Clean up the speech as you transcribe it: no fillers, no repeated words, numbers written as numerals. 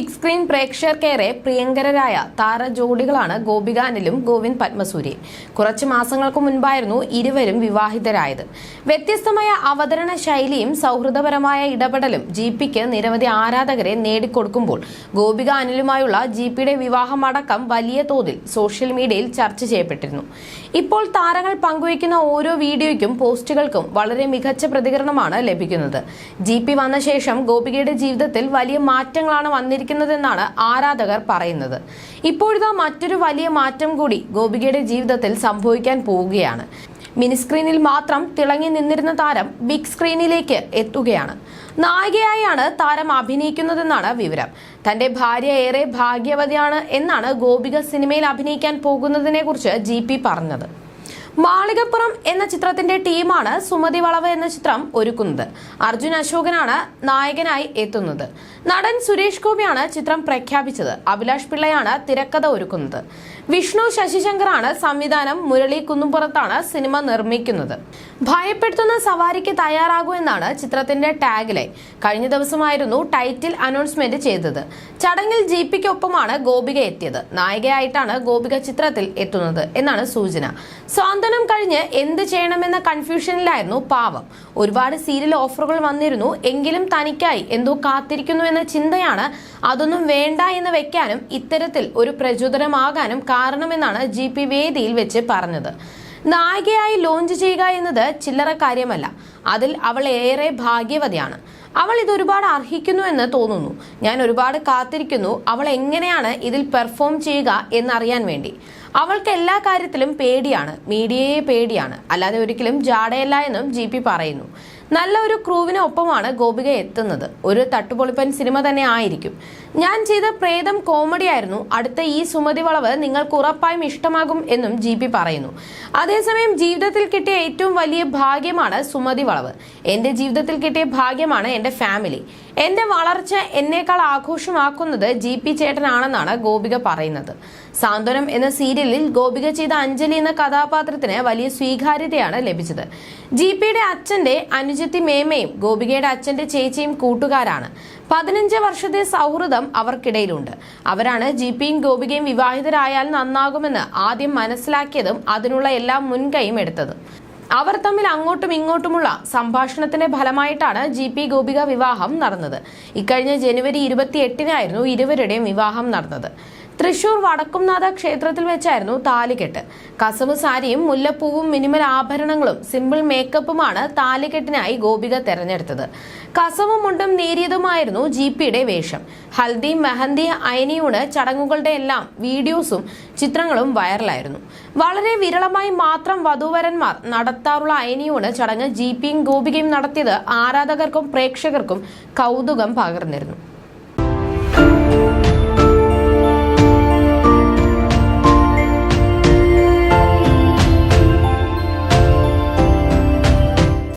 Big screen പ്രേക്ഷകർക്കേറെ പ്രിയങ്കരായ താര ജോഡികളാണ് ഗോപിക അനിലും ഗോവിന്ദ് പത്മസൂര്യയും. കുറച്ചു മാസങ്ങൾക്ക് മുൻപായിരുന്നു ഇരുവരും വിവാഹിതരായത്. വ്യത്യസ്തമായ അവതരണ ശൈലിയും സൗഹൃദപരമായ ഇടപെടലും ജിപിക്ക് നിരവധി ആരാധകരെ നേടിക്കൊടുക്കുമ്പോൾ ഗോപിക അനിലുമായുള്ള ജിപിയുടെ വിവാഹമടക്കം വലിയ തോതിൽ സോഷ്യൽ മീഡിയയിൽ ചർച്ച ചെയ്യപ്പെട്ടിരുന്നു. ഇപ്പോൾ താരങ്ങൾ പങ്കുവയ്ക്കുന്ന ഓരോ വീഡിയോയ്ക്കും പോസ്റ്റുകൾക്കും വളരെ മികച്ച പ്രതികരണമാണ് ലഭിക്കുന്നത്. ജിപി വന്ന ശേഷം ഗോപികയുടെ ജീവിതത്തിൽ വലിയ മാറ്റങ്ങളാണ് വന്നിരിക്കുന്നതെന്നാണ് ആരാധകർ പറയുന്നത്. ഇപ്പോഴിതാ മറ്റൊരു വലിയ മാറ്റം കൂടി ഗോപികയുടെ ജീവിതത്തിൽ സംഭവിക്കാൻ പോവുകയാണ്. മിനി സ്ക്രീനിൽ മാത്രം തിളങ്ങി നിന്നിരുന്ന താരം ബിഗ് സ്ക്രീനിലേക്ക് എത്തുകയാണ്. നായികയായാണ് താരം അഭിനയിക്കുന്നതെന്നാണ് വിവരം. തന്റെ ഭാര്യ ഏറെ ഭാഗ്യവതിയാണ് എന്നാണ് ഗോപിക സിനിമയിൽ അഭിനയിക്കാൻ പോകുന്നതിനെ കുറിച്ച് ജിപി പറഞ്ഞത്. മാളികപ്പുറം എന്ന ചിത്രത്തിന്റെ ടീമാണ് സുമതി വളവ് എന്ന ചിത്രം ഒരുക്കുന്നത്. അർജുൻ അശോകനാണ് നായകനായി എത്തുന്നത്. നടൻ സുരേഷ് ഗോപിയാണ് ചിത്രം പ്രഖ്യാപിച്ചത്. അഭിലാഷ് പിള്ളയാണ് തിരക്കഥ ഒരുക്കുന്നത്. വിഷ്ണു ശശിശങ്കറാണ് സംവിധാനം. മുരളി കുന്നുംപുറത്താണ് സിനിമ നിർമ്മിക്കുന്നത്. ഭയപ്പെടുത്തുന്ന സവാരിക്ക് തയ്യാറാകൂ എന്നാണ് ചിത്രത്തിന്റെ ടാഗ്ലൈൻ. കഴിഞ്ഞ ദിവസമായിരുന്നു ടൈറ്റിൽ അനൗൺസ്മെന്റ് ചെയ്തത്. ചടങ്ങിൽ ജിപിക്കൊപ്പമാണ് ഗോപിക എത്തിയത്. നായികയായിട്ടാണ് ഗോപിക ചിത്രത്തിൽ എത്തുന്നത് എന്നാണ് സൂചന. സ്വാന്തനം കഴിഞ്ഞ് എന്ത് ചെയ്യണമെന്ന കൺഫ്യൂഷനിലായിരുന്നു പാവം. ഒരുപാട് സീരിയൽ ഓഫറുകൾ വന്നിരുന്നു. എങ്കിലും തനിക്കായി എന്തോ കാത്തിരിക്കുന്നു എന്ന ചിന്തയാണ് അതൊന്നും വേണ്ട എന്ന് വെക്കാനും ഇത്തരത്തിൽ ഒരു പ്രചോദനമാകാനും കാരണമെന്നാണ് ജിപി വേദിയിൽ വെച്ച് പറഞ്ഞത്. നായികയായി ലോഞ്ച് ചെയ്യുക എന്നത് ചില്ലറ കാര്യമല്ല. അതിൽ അവൾ ഏറെ ഭാഗ്യവതിയാണ്. അവൾ ഇതൊരുപാട് അർഹിക്കുന്നു എന്ന് തോന്നുന്നു. ഞാൻ ഒരുപാട് കാത്തിരിക്കുന്നു അവൾ എങ്ങനെയാണ് ഇതിൽ പെർഫോം ചെയ്യുക എന്നറിയാൻ വേണ്ടി. അവൾക്ക് എല്ലാ കാര്യത്തിലും പേടിയാണ്, മീഡിയയെ പേടിയാണ്, അല്ലാതെ ഒരിക്കലും ജാടയല്ല എന്നും ജിപി പറയുന്നു. നല്ല ഒരു ക്രൂവിന് ഒപ്പമാണ് ഗോപിക എത്തുന്നത്. ഒരു തട്ടുപൊളിപ്പൻ സിനിമ തന്നെ ആയിരിക്കും. ഞാൻ ചെയ്ത പ്രേതം കോമഡി ആയിരുന്നു. അടുത്ത ഈ സുമതി വളവ് നിങ്ങൾക്ക് ഉറപ്പായും ഇഷ്ടമാകും എന്നും ജിപി പറയുന്നു. അതേസമയം ജീവിതത്തിൽ കിട്ടിയ ഏറ്റവും വലിയ ഭാഗ്യമാണ് സുമതി വളവ്. എന്റെ ജീവിതത്തിൽ കിട്ടിയ ഭാഗ്യമാണ് എന്റെ ഫാമിലി. എന്റെ വളർച്ച എന്നേക്കാൾ ആഘോഷമാക്കുന്നത് ജിപി ചേട്ടനാണെന്നാണ് ഗോപിക പറയുന്നത്. സാന്ത്വനം എന്ന സീരിയലിൽ ഗോപിക ചെയ്ത അഞ്ജലി എന്ന കഥാപാത്രത്തിന് വലിയ സ്വീകാര്യതയാണ് ലഭിച്ചത്. ജിപിയുടെ അച്ഛന്റെ അനുജത്തി മേമയും ഗോപികയുടെ അച്ഛന്റെ ചേച്ചിയും കൂട്ടുകാരാണ്. 15 വർഷത്തെ സൗഹൃദം അവർക്കിടയിലുണ്ട്. അവരാണ് ജിപിയും ഗോപികയും വിവാഹിതരായാൽ നന്നാകുമെന്ന് ആദ്യം മനസ്സിലാക്കിയതും അതിനുള്ള എല്ലാ മുൻകൈയും എടുത്തതും. അവർ തമ്മിൽ അങ്ങോട്ടും ഇങ്ങോട്ടുമുള്ള സംഭാഷണത്തിന്റെ ഫലമായിട്ടാണ് ജിപി ഗോപിക വിവാഹം നടന്നത്. ഇക്കഴിഞ്ഞ ജനുവരി 28-നായിരുന്നു ഇരുവരുടെയും വിവാഹം നടന്നത്. തൃശൂർ വടക്കുംനാഥ ക്ഷേത്രത്തിൽ വെച്ചായിരുന്നു താലികെട്ട്. കസവ് സാരിയും മുല്ലപ്പൂവും മിനിമൽ ആഭരണങ്ങളും സിമ്പിൾ മേക്കപ്പുമാണ് താലികെട്ടിനായി ഗോപിക തെരഞ്ഞെടുത്തത്. കസവും മുണ്ടും നേരിയതുമായിരുന്നു ജിപിയുടെ വേഷം. ഹൽദി, മെഹന്തി, അയനിയൂണ് ചടങ്ങുകളുടെ എല്ലാം വീഡിയോസും ചിത്രങ്ങളും വൈറലായിരുന്നു. വളരെ വിരളമായി മാത്രം വധൂവരന്മാർ നടത്താറുള്ള അയനിയൂണ് ചടങ്ങ് ജിപിയും ഗോപികയും നടത്തിയത് ആരാധകർക്കും പ്രേക്ഷകർക്കും കൗതുകം പകർന്നിരുന്നു.